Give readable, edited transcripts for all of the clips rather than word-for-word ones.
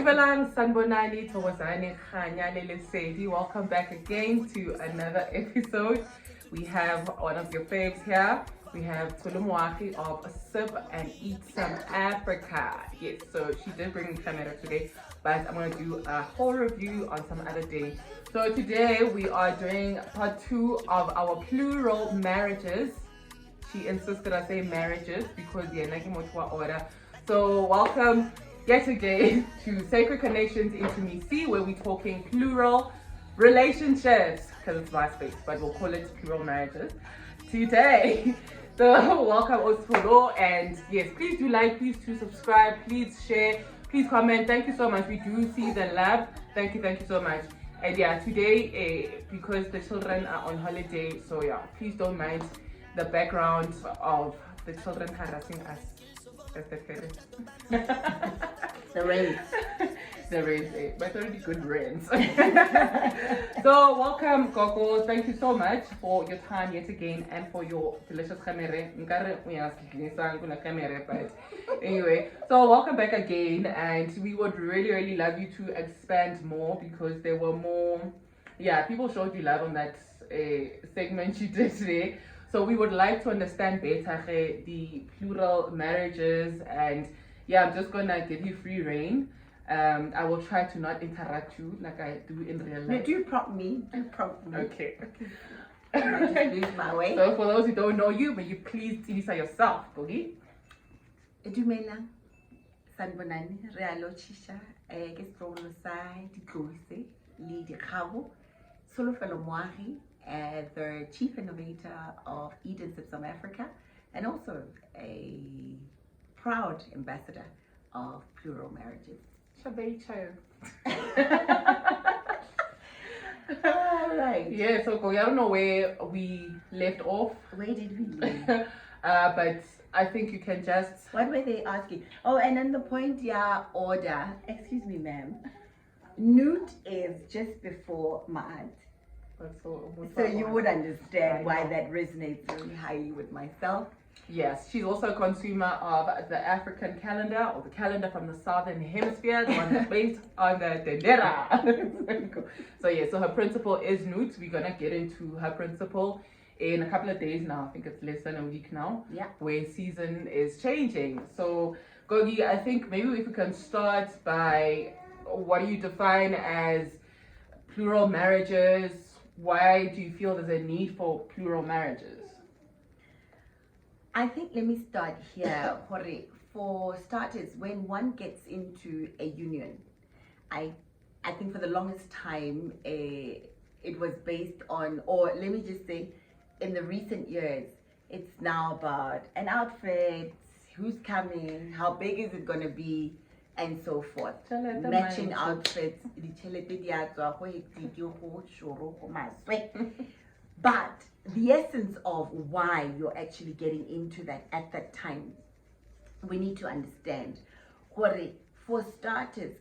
Welcome back again to another episode. We have one of your faves here. We have Moagi of Sip and Eat Some Africa. Yes, so she did bring Cashmere today, but I'm going to do a whole review on some other day. So today we are doing part 2 of our plural marriages. She insisted I say marriages because order. So welcome yet again to Sacred Connections IntoMeSee, where we're talking plural relationships, because it's my space, but we'll call it plural marriages today. So welcome Tsholofelo, and yes, please do like, please do subscribe, please share, please comment. Thank you so much. We do see the love. Thank you so much. And yeah, today because the children are on holiday, so yeah, please don't mind the background of the children harassing us as the parents. The rains. The rains, but already good rains. So welcome, Gogo. Thank you so much for your time yet again and for your delicious Cashmere. But anyway, so welcome back again, and we would really love you to expand more, because there were more, people showed you love on that segment you did today. So we would like to understand better the plural marriages, and I'm just gonna give you free reign. I will try to not interrupt you like I do in real life. No, do prompt me. Okay. I just lose my way. So for those who don't know you, may you please introduce yourself, okay? Dumelang, sanbonani, re a lotšhiša ke setlogolo sa ditlose le dikgabo. Tsholofelo Moagi, the chief innovator of SipSum Africa, and also a proud ambassador of plural marriages. All right. Yeah, so I don't know where we left off. Where did we leave? But I think you can just... What were they asking? Oh, and then the point, order. Excuse me, ma'am. Nude is just before Ma'at. So you would understand why that resonates very highly with myself. Yes, she's also a consumer of the African calendar, or the calendar from the Southern Hemisphere, the one that's based on the Dendera. So her principle is nude. We're going to get into her principle in a couple of days now. I think it's less than a week now, where season is changing. So Gogi, I think maybe if we can start by, what do you define as plural marriages? Why do you feel there's a need for plural marriages? I think, let me start here. For starters, when one gets into a union, I think for the longest time, it was based on, or let me just say, in the recent years, it's now about an outfit, who's coming, how big is it going to be, and so forth. Matching outfits. But the essence of why you're actually getting into that at that time, we need to understand. For starters,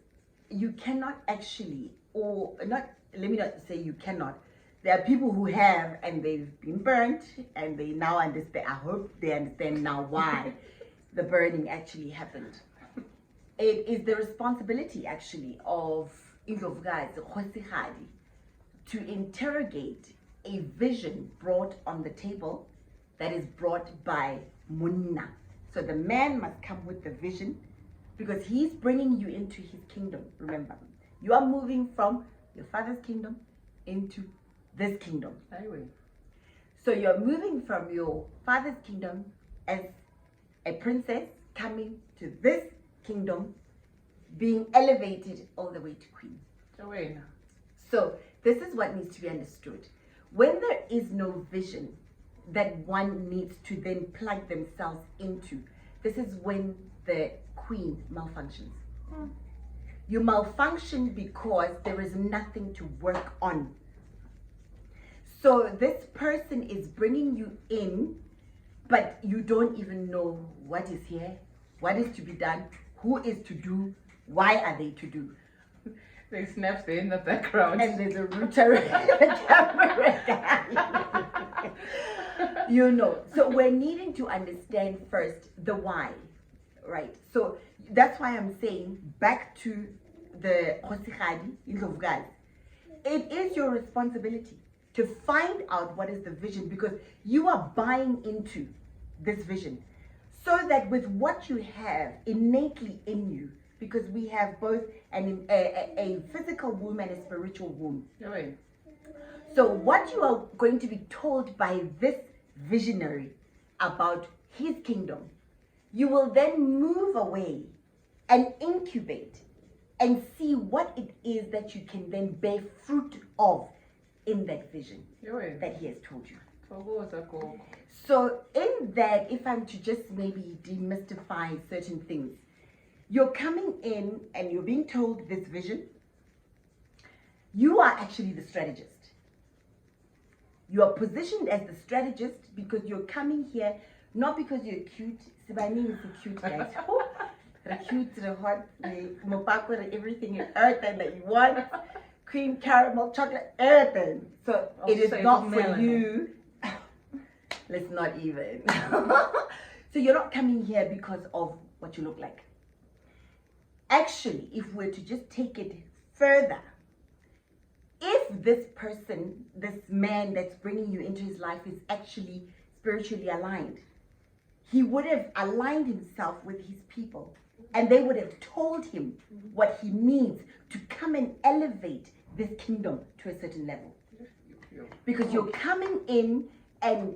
you cannot actually, or not, let me not say you cannot. There are people who have, and they've been burnt, and they now understand. I hope they understand now why the burning actually happened. It is the responsibility actually of to interrogate a vision brought on the table that is brought by Munna. So the man must come with the vision, because he's bringing you into his kingdom. Remember, you are moving from your father's kingdom into this kingdom. So you're moving from your father's kingdom as a princess, coming to this kingdom, being elevated all the way to queen. So this is what needs to be understood. When there is no vision that one needs to then plug themselves into, this is when the queen malfunctions. You malfunction because there is nothing to work on. So this person is bringing you in, but you don't even know what is here, what is to be done, who is to do, why are they to do. They snaps in the background. And there's a router in the camera. So we're needing to understand first the why, right? So that's why I'm saying back to the Khosikgadi, Indlovukazi, it is your responsibility to find out what is the vision, because you are buying into this vision, so that with what you have innately in you, because we have both a physical womb and a spiritual womb. Right. So what you are going to be told by this visionary about his kingdom, you will then move away and incubate and see what it is that you can then bear fruit of in that vision that he has told you. So in that, if I'm to just maybe demystify certain things, you're coming in and you're being told this vision. You are actually the strategist. You are positioned as the strategist because you're coming here not because you're cute. Sibani is a cute guys. The cute, the hot, the mopako, everything in earth that you want. Cream, caramel, chocolate, everything. So it is not for you. Let's not even. So you're not coming here because of what you look like. Actually, if we're to just take it further, if this person, this man that's bringing you into his life is actually spiritually aligned, he would have aligned himself with his people, and they would have told him what he needs to come and elevate this kingdom to a certain level. Because you're coming in and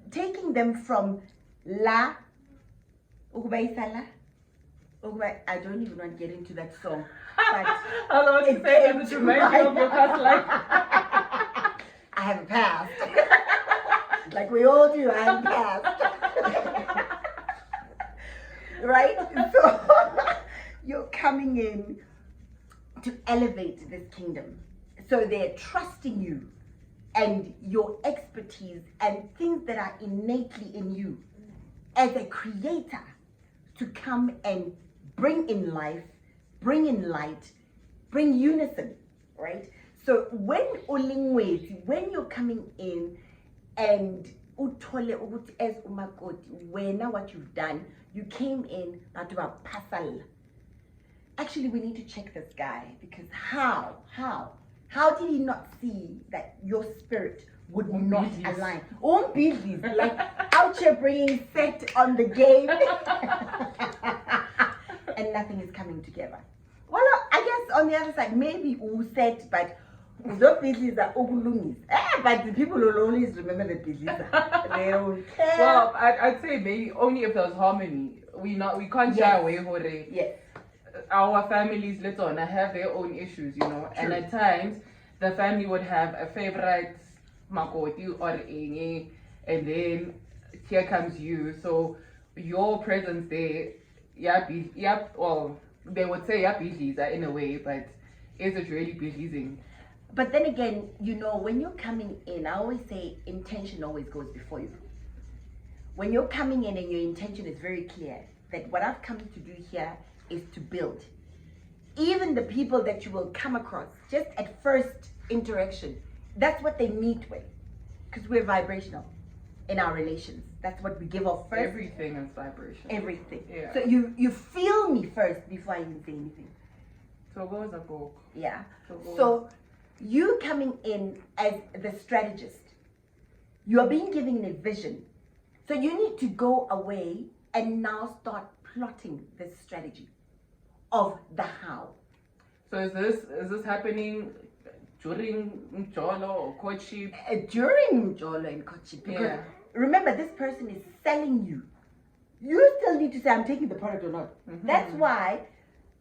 taking them from la, I don't even want to get into that song. But I don't want to say it to remind you of your past life. I have a past. Like we all do, I have a past. Right? So you're coming in to elevate this kingdom. So they're trusting you and your expertise and things that are innately in you as a creator to come and bring in life, bring in light, bring unison, right? So when you're coming in and as umakoti, what you've done, you came in to a pasal. Actually, we need to check this guy, because how did he not see that your spirit would not align? Like out here bringing set on the game. And nothing is coming together. Well, I guess on the other side, maybe we said, but the business are ogulungis. But the people will always remember the business. They don't care. Well, I'd say maybe only if there's harmony. We can't shy away from it. Yes. Our families later on have their own issues, True. And at times the family would have a favorite makoti or enge, and then here comes you. So your presence there, well, they would say in a way, but is it really pleasing? But then again, when you're coming in, I always say intention always goes before you. When you're coming in and your intention is very clear, that what I've come to do here is to build. Even the people that you will come across, just at first interaction, that's what they meet with. Because we're vibrational in our relations. That's what we give off first. Everything is vibration. Everything. Yeah. So you feel me first before I even say anything. So what was a book? Yeah. So you coming in as the strategist, you are being given a vision. So you need to go away and now start plotting this strategy of the how. So is this happening during Mjolo or courtship? During Mjolo and courtship, because remember, this person is selling you. You still need to say, I'm taking the product or not. Mm-hmm. That's why,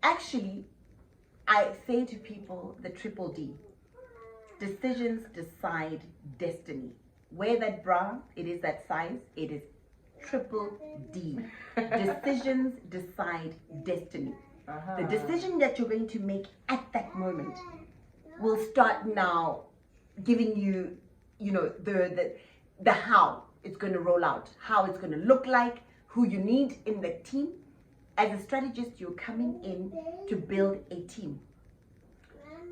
actually, I say to people the triple D. Decisions decide destiny. Wear that bra, it is that size, it is triple D. Decisions decide destiny. The decision that you're going to make at that moment will start now giving you, the how it's going to roll out, how it's going to look like, who you need in the team. As a strategist, you're coming in to build a team.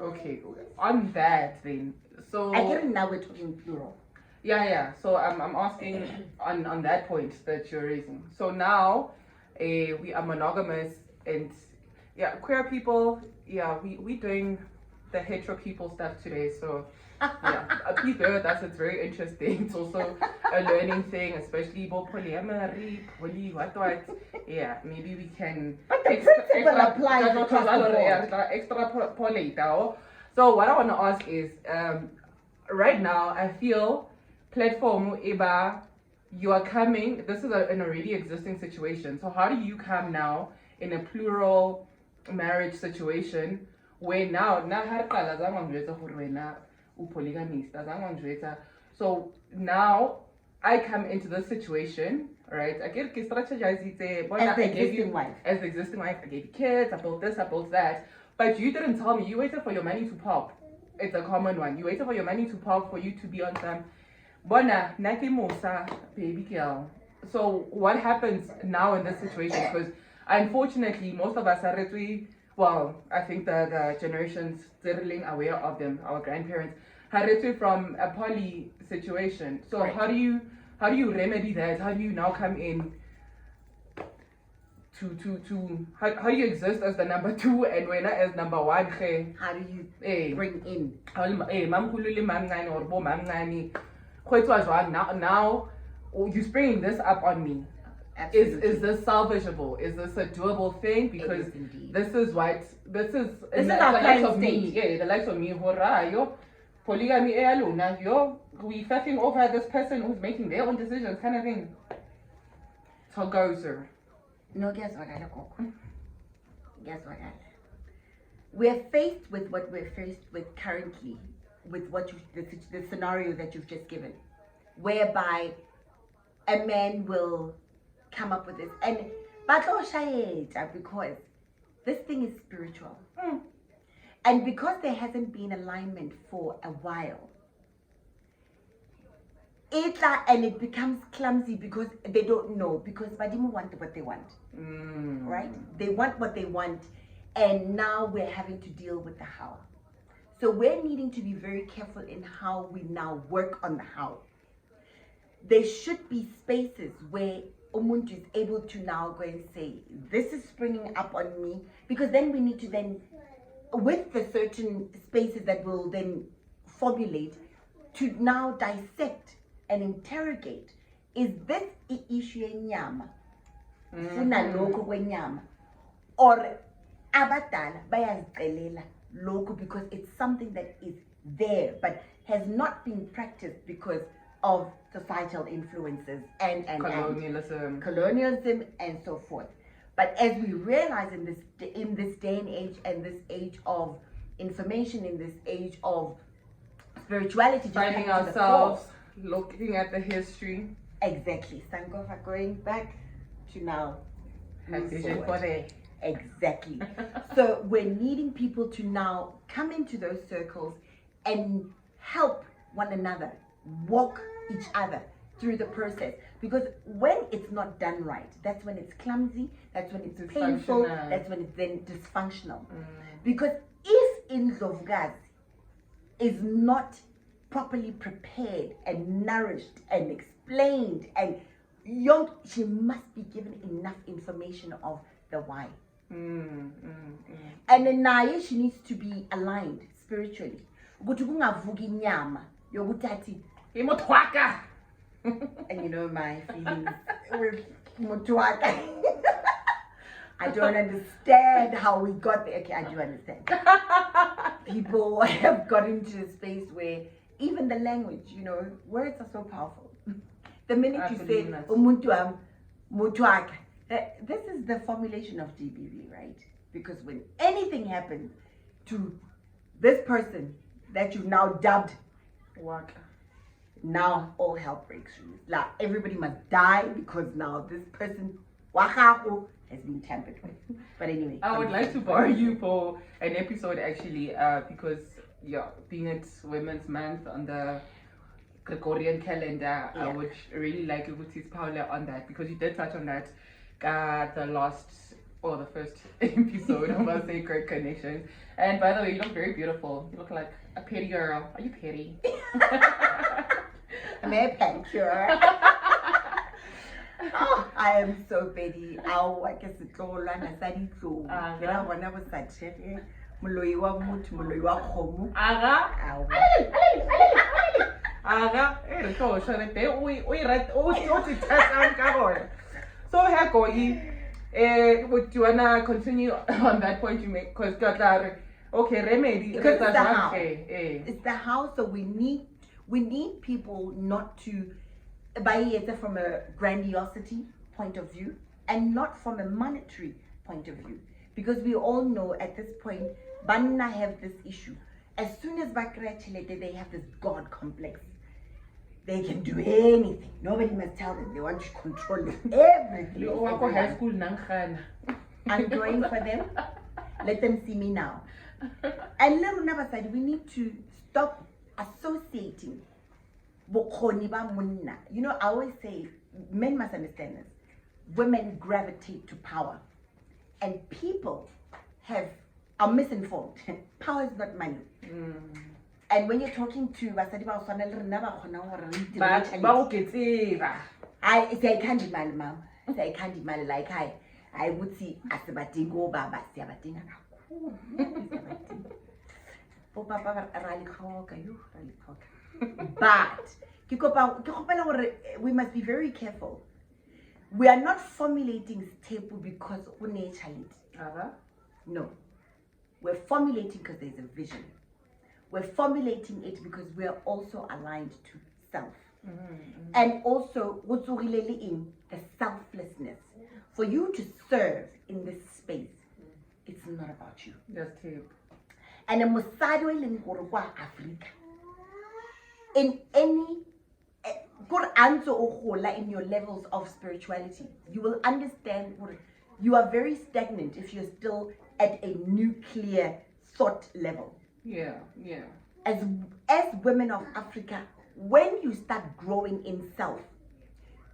Okay, on that then, so I get it now, we're talking plural. Yeah. So I'm asking on that point that you're raising. So now we are monogamous, and yeah, queer people, yeah, we doing the hetero people stuff today. So yeah, please bear with us. It's very interesting. It's also a learning thing, especially about polyamory, what. Yeah, maybe we can. But the principle applies across the board. Extra poly. So what I want to ask is, right now I feel platform eba, you are coming. This is an already existing situation. So how do you come now in a plural marriage situation where now polygamist. So now I come into this situation, right? I get strategized As the existing wife. As the existing wife, I gave you kids, I built this, I built that. But you didn't tell me. You waited for your money to pop. It's a common one. You waited for your money to pop for you to be on some Bona Naki Musa baby girl. So what happens now in this situation? Because unfortunately most of us are really, well, I think the generations still aware of them, our grandparents, had from a poly situation. So right. how do you remedy that? How do you now come in to how do you exist as the number two and when as number one? How do you bring in? Now you're springing this up on me. Absolutely. Is this salvageable? Is this a doable thing? Because this is our the likes of me. Yeah, the likes of me. Yo, polygamy alone. Yo, we faffing over this person who's making their own decisions, kind of thing. So go, sir. No, guess what? We're faced with what we're faced with currently, with what the scenario that you've just given, whereby a man will come up with this and because this thing is spiritual, and because there hasn't been alignment for a while, and it becomes clumsy because they don't know, because Badimu want what they want, right? They want what they want, and now we're having to deal with the how. So we're needing to be very careful in how we now work on the how. There should be spaces where Umuntu is able to now go and say, this is springing up on me, because then we need to then, with the certain spaces that will then formulate, to now dissect and interrogate, is this issue nyama? Funa loko kwenyama? Or abadala bayazicelela loko because it's something that is there but has not been practiced because of societal influences and colonialism and so forth. But as we realize in this day and age, and this age of information, in this age of spirituality, finding ourselves, looking at the history. Exactly. Sankofa going back to now. Vision for there. Exactly. So we're needing people to now come into those circles and help one another, walk each other through the process. Because when it's not done right, that's when it's clumsy, that's when it's painful, that's when it's then dysfunctional. Because if Indlovgazi is not properly prepared and nourished and explained and young, she must be given enough information of the why. And then now she needs to be aligned spiritually. And you know my feelings with Mutwaka. I don't understand how we got there. Okay, I do understand. People have gotten to a space where even the language, you know, words are so powerful. The minute you say Umuntu Mutwaka, this is the formulation of GBV, right? Because when anything happens to this person that you've now dubbed Waka, now all hell breaks loose. Like everybody must die because now this person Wakahu has been tampered with. But anyway, I would like to borrow you for an episode actually, because being it's Women's Month on the Gregorian calendar, I would really like you to teach Paula on that, because you did touch on that. The first episode of our Sacred Connections. And by the way, you look very beautiful. You look like a pretty girl. Are you pretty? I'm a pedicure. Oh, I am so petty. Ow, I guess it's all on a study too. You know, when I was at Moloi wa motho, moloi wa kgomo. Aga. Aga. Eh, so tšhelete o te thasang ka gona. So here Gogi, would you wanna continue on that point you make? Because okay, remedy. Because it's the how. It's the how. So we need people not to buy it from a grandiosity point of view and not from a monetary point of view, because we all know at this point banna have this issue. As soon as they have this god complex. They can do anything. Nobody must tell them. They want to control everything. High school nangkhana. I'm going for them. Let them see me now. And we need to stop associating. You know, I always say, men must understand this. Women gravitate to power. And people are misinformed. Power is not money. And when you're talking to I say I can't demand, ma'am. I can't demand like I would see as a batingo baba siabatina. But we must be very careful. We are not formulating stable because no. We're formulating because there's a vision. We're formulating it because we are also aligned to self. And also, what's really in the selflessness. For you to serve in this space, it's not about you. That's true. And a Mosado in Africa, in any good answer in your levels of spirituality, you will understand you are very stagnant if you're still at a nuclear thought level. Yeah. As women of Africa, when you start growing in self,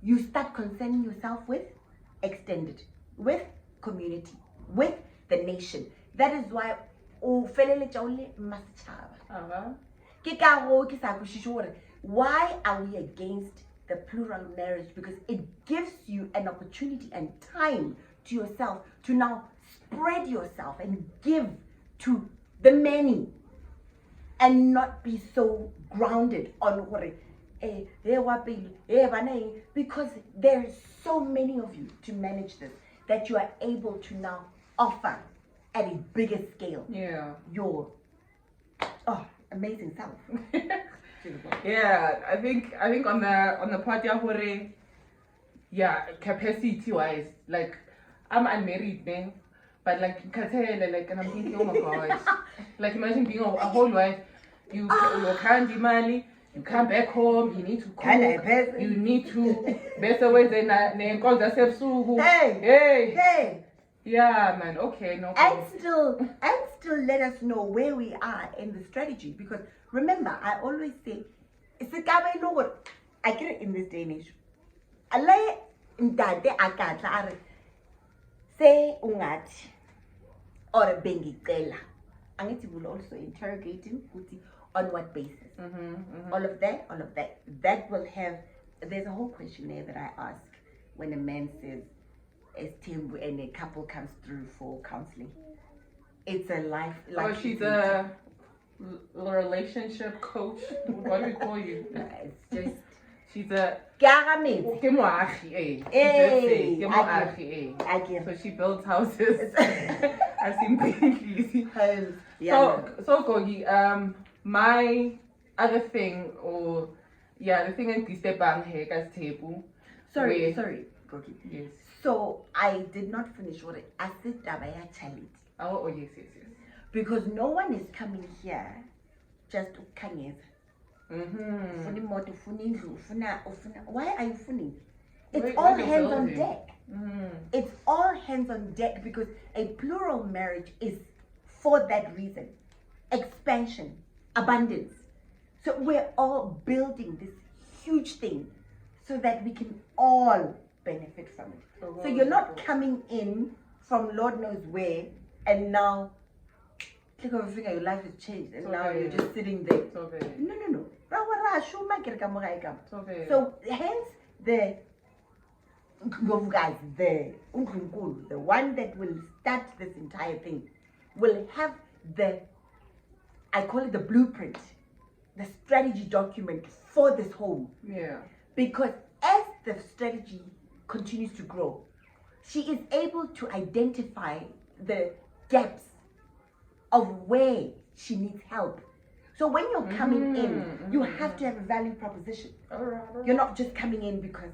you start concerning yourself with extended, with community, with the nation. That is why why are we against the plural marriage? Because it gives you an opportunity and time to yourself to now spread yourself and give to the many and not be so grounded on because there's so many of you to manage this that you are able to now offer at a bigger scale your amazing self. Yeah, I think on the part capacity wise, like I'm unmarried now, but like and I'm thinking, oh my god, like imagine being a whole wife, you can't be money, you come back home, you need to cook, you need to better ways than SipSum. Hey. Yeah, man. Okay, no problem. And still let us know where we are in the strategy, because remember, I always say, it's a guy I get it in this day and age. I say ungati or a bengi tela. Angiti will also interrogate him, on what basis. All of that. That will have. There's a whole questionnaire that I ask when a man says isithembu and a couple comes through for counseling. It's a life. Oh, she's a relationship coach. What do we call you? It's just. She's a Moagi. So she builds houses. I've seen babies. So Gogi, my other thing, the thing in Kistebang Hega's table. Sorry, Gogi. Yes. So I did not finish what I said. Oh yes. Because no one is coming here just to kanyeza. Why are you funny? It's all hands on deck. It's all hands on deck because a plural marriage is for that reason. Expansion, abundance. So we're all building this huge thing so that we can all benefit from it. So you're not coming in from Lord knows where and now click of a finger, your life has changed and now you're just sitting there. No. So hence the guys, the uNkulunkulu, the one that will start this entire thing, will have I call it the blueprint, the strategy document for this home. Yeah. Because as the strategy continues to grow, she is able to identify the gaps of where she needs help. So when you're coming in, you have to have a value proposition. You're not just coming in because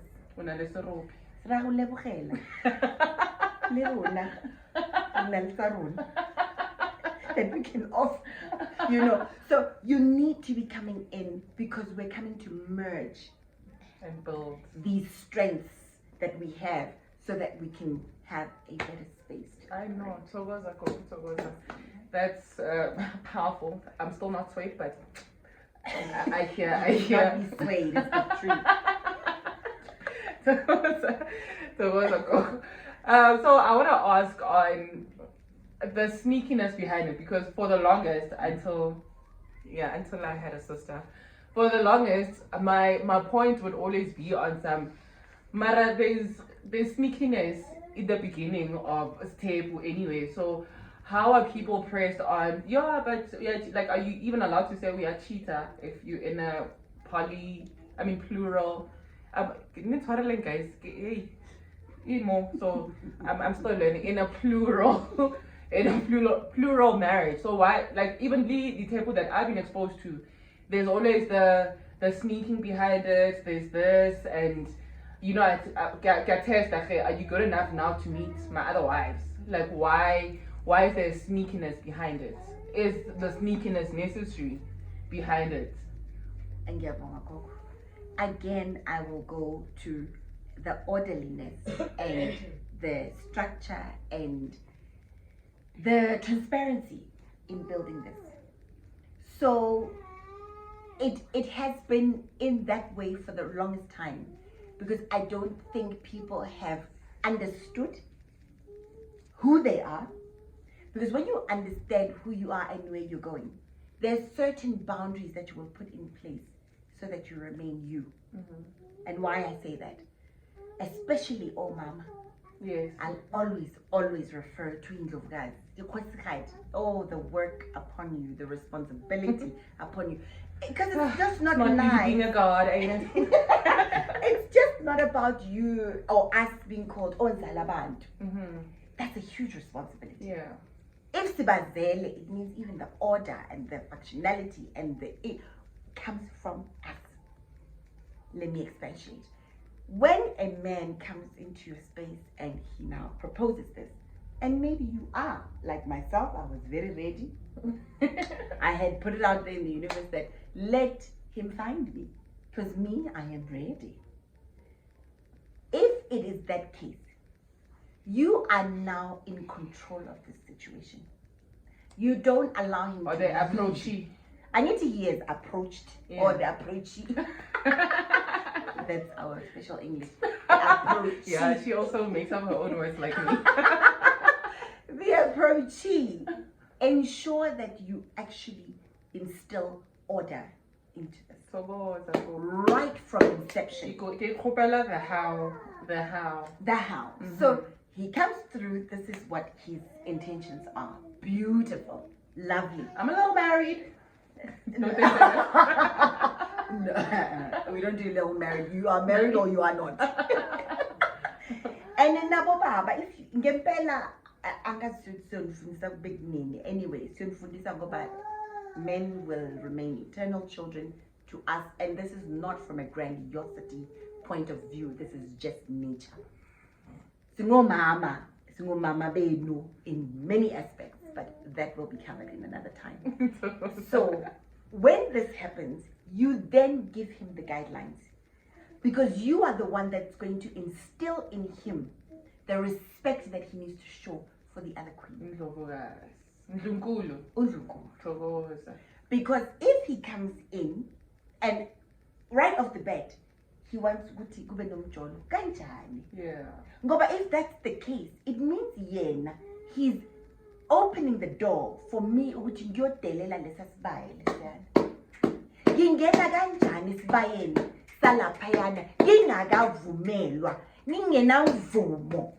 that we can offer, So you need to be coming in because we're coming to merge and build these strengths that we have so that we can have a better space. I know. Thokoza. That's powerful. I'm still not swayed, but I hear. Not be swayed, it's the truth. So I want to ask on the sneakiness behind it, because for the longest, until I had a sister, for the longest, my point would always be on some, Mara, there's sneakiness in the beginning of a stable anyway. So how are people pressed on? Yeah, but like, are you even allowed to say we are cheater if you're in a plural? Guys, so I'm still learning in a plural. In a plural marriage. So why, like, even the table that I've been exposed to, there's always the sneaking behind it. There's this, and are you good enough now to meet my other wives? Like, why is there sneakiness behind it? Is the sneakiness necessary behind it? And again, I will go to the orderliness and the structure and the transparency in building this. So it has been in that way for the longest time, because I don't think people have understood who they are. Because when you understand who you are and where you're going, there's certain boundaries that you will put in place so that you remain you. Mm-hmm. And why I say that, especially mama. Yes. I'll always refer to Indlovukazi. Oh, the work upon you, the responsibility upon you. Because it's just not nice. Being a god, ain't it? It's just not about you or us being called Onzalaband. Mm-hmm. That's a huge responsibility. Yeah. If Sibazele, it means even the order and the functionality and it comes from us. Let me expatiate. When a man comes into your space and he now proposes this, and maybe you are, like myself, I was very ready. I had put it out there in the universe that let him find me, because me, I am ready. If it is that case, you are now in control of this situation. You don't allow him or the approachee. I need to hear is approached, or the approachee. That's our special English. Yeah, she also makes up her own words like me. The approachee. Ensure that you actually instill order into this. Right from inception. The how. Mm-hmm. So he comes through, this is what his intentions are. Beautiful. Lovely. I'm a little married. No, we don't do little married. You are married or you are not. And then Nabo Baba, if ngempela angasifundisa kubekini anyway, sifundisa ngoba men will remain eternal children to us, and this is not from a grandiosity point of view. This is just nature. Singomama benu in many aspects, but that will be covered in another time. So when this happens, you then give him the guidelines, because you are the one that's going to instill in him the respect that he needs to show for the other queen. Because if he comes in and right off the bat he wants ukuthi kube nomjolo kanjani, ngoba if that's the case, it means yena he's opening the door for me ukuthi ngiyodelela lesa sibaye lesiyana. Ngingena kanjani sibayeni salaphayana lingakavumelwa ningenamvumo.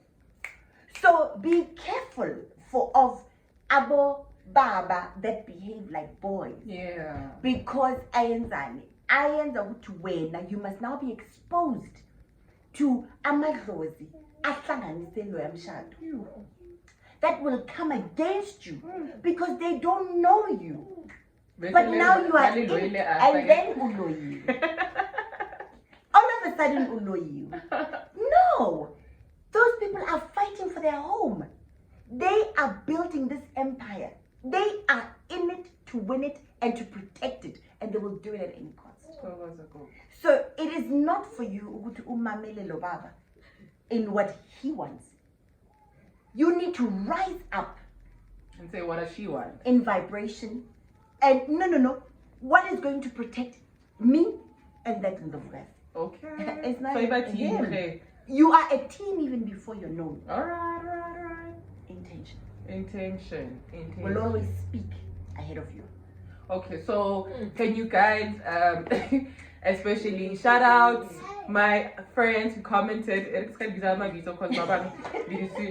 So be careful of abo baba that behave like boys. Yeah. Because ayenza ukuthi wena you must now be exposed to amadlozi ahlanganiselo yamshado that will come against you because they don't know you. But now you are in, and then uloyiwe. All of a sudden uloyiwe. No, those people are fighting for their home. They are building this empire. They are in it to win it and to protect it, and they will do it at any cost. So it is not for you ukuthi umamele lo baba in what he wants. You need to rise up and say, what does she want? In vibration. And no. What is going to protect me and that in the rest? Okay. It's not so him. You are a team even before you're known. All right. Intention. Will always speak ahead of you. Okay, so can you guys, especially shout out my friends who commented. It's kind of bizarre my video because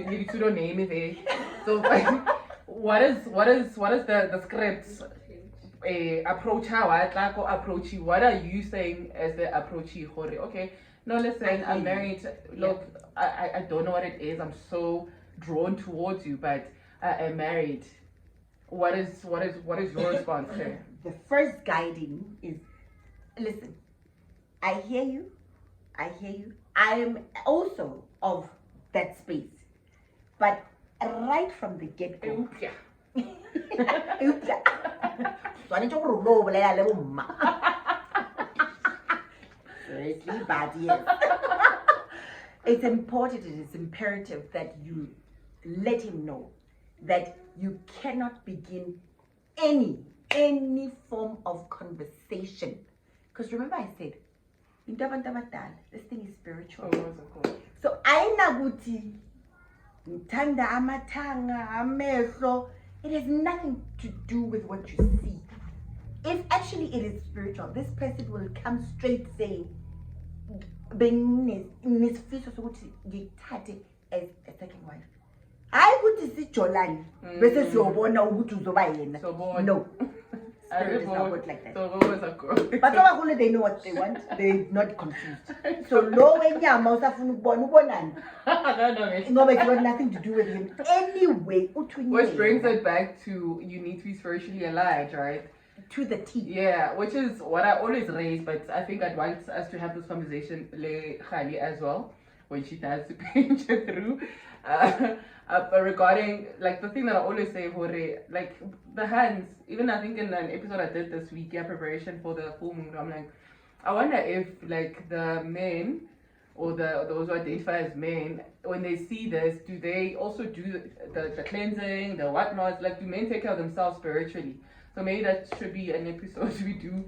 need to name it. So what is the script? Approach how I like or approach you. What are you saying as the approachee? Okay, no, listen, I'm married. Look, I don't know what it is. I'm so drawn towards you, but I am married. What is your response here? The first guiding is, listen, I hear you. I am also of that space, but right from the get-go. Seriously, bad, yes. It's important, it is imperative that you let him know that you cannot begin any form of conversation. Because remember I said, this thing is spiritual. So ainaguti ntanda amatanga amehlo. It has nothing to do with what you see. If actually it is spiritual, this person will come straight saying, nesifiso sokuthi ngithathe as a second wife. I would see Jolani. Bese siyobona ukuthi uzoba yena. No. Spirit is not work like that. But they know what they want. They're not confused. So no wenyama usafuna ukubona ubonani. No, it's got nothing to do with him. Anyway, which brings it back to you need to be spiritually aligned, right? To the T. Yeah, which is what I always raise, but I think I'd want us to have this conversation as well when she does to pinch it through. Regarding like the thing that I always say, like the hands, even I think in an episode I did this week, preparation for the full moon, I'm like, I wonder if like the men or those who identify as men, when they see this, do they also do the cleansing, the whatnot? Like, do men take care of themselves spiritually? So maybe that should be an episode we do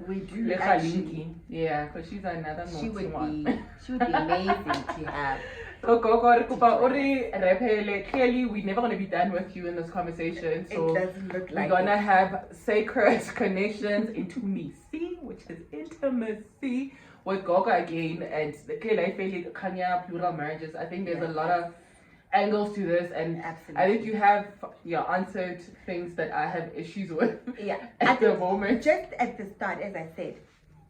actually. Yeah, because she's another she would one. She would be amazing to have. So clearly we're never gonna be done with you in this conversation. So it doesn't look like we're gonna have sacred connections IntoMeSee, which is IntoMeSee with Gogo again, and clearly I feel Kanya plural marriages. I think there's a lot of angles to this, and absolutely. I think you have answered things that I have issues with at the moment. Just at the start, as I said,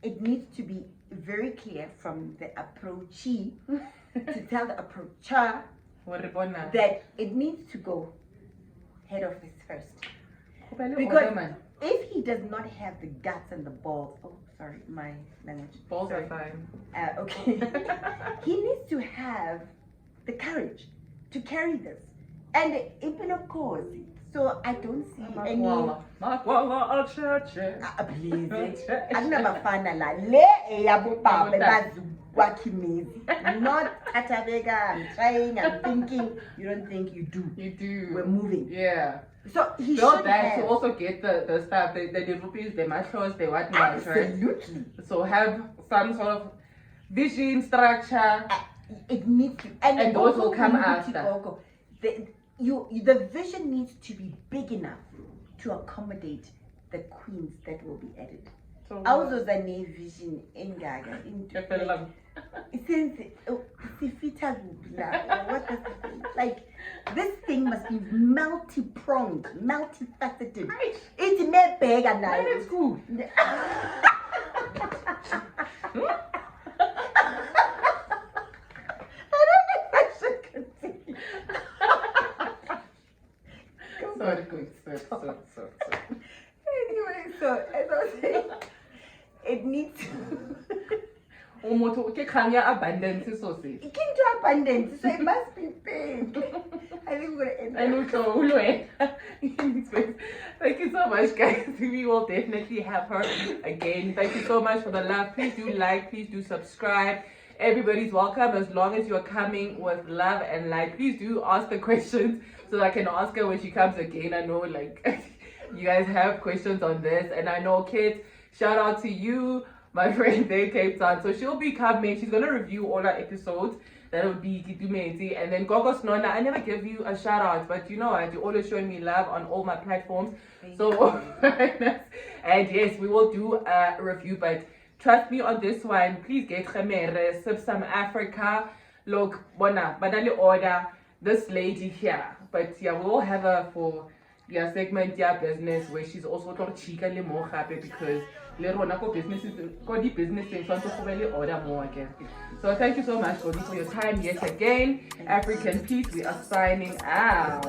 it needs to be very clear from the approachee to tell the approacher that it needs to go head office first. Because if he does not have the guts and the balls, my language. Balls are fine. Okay. He needs to have the courage to carry this. And even of course, so I don't see any. Please. Akunabafana la le eyabobaba bazwakhimezi. Not Katabega. I'm thinking. You don't think you do. You do. We're moving. Yeah. So he build should that have. to also get the stuff, the rupees, the machos, the whatnot, Absolutely. Right? So have some sort of vision, structure. It needs to, and those will come after. The vision needs to be big enough to accommodate the queens that will be added. awuzoza nevision engaka Tsholofelo. since sifita kuphi la what does it mean? Like this thing must be multi-pronged, multifaceted. It's mebheka nayo. It's cool. I don't know if I should continue. Sorry. Anyway, so as I was saying, it needs Umuntu ukekanya abundance so sis. it came to abundance, so it must be big. I think we're gonna end And thank you so much, guys. We will definitely have her again. Thank you so much for the love. Please do like, please do subscribe. Everybody's welcome as long as you're coming with love and light. Please do ask the questions so that I can ask her when she comes again. I know like you guys have questions on this, and I know kids, shout out to you, my friend there, Cape Town. So she'll be coming. She's gonna review all our episodes. That would be IntoMeSee. And then Gogo Snona, I never give you a shout out, but you know what? You're always showing me love on all my platforms. So, and yes, we will do a review, but trust me on this one. Please get Cashmere, SipSum Africa. Look, banali order this lady here. But yeah, we'll have her for your segment, your business, where she's also got chica le more happy because le rona ko businesses, ko di businesses, so to order more again. So thank you so much, Godi, for your time yet again. African Peace, we are signing out.